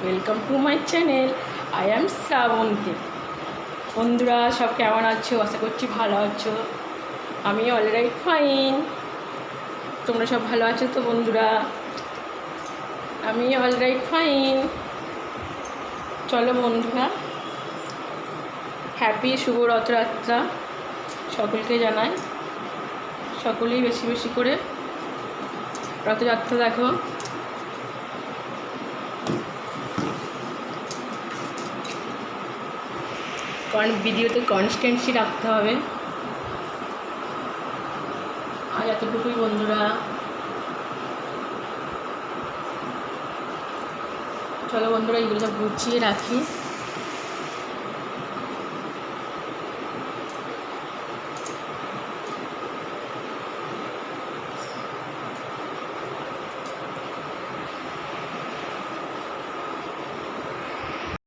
Welcome to my channel. I am Srabanti. বন্ধুরা সব কেমন আছো? আশা করছি ভালো আছো। আমি অলরাইট ফাইন। তোমরা সব ভালো আছো তো বন্ধুরা? আমি অলরাইট ফাইন। চলো বন্ধুরা, হ্যাপি শুভ রথযাত্রা সকলকে জানাই। সকলেই বেশি বেশি করে রথযাত্রা দেখো। ভিডিওতে কনস্ট্যান্সি রাখতে হবে। আর এতটুকুই বন্ধুরা। চলো বন্ধুরা, এগুলো সব গুছিয়ে রাখি।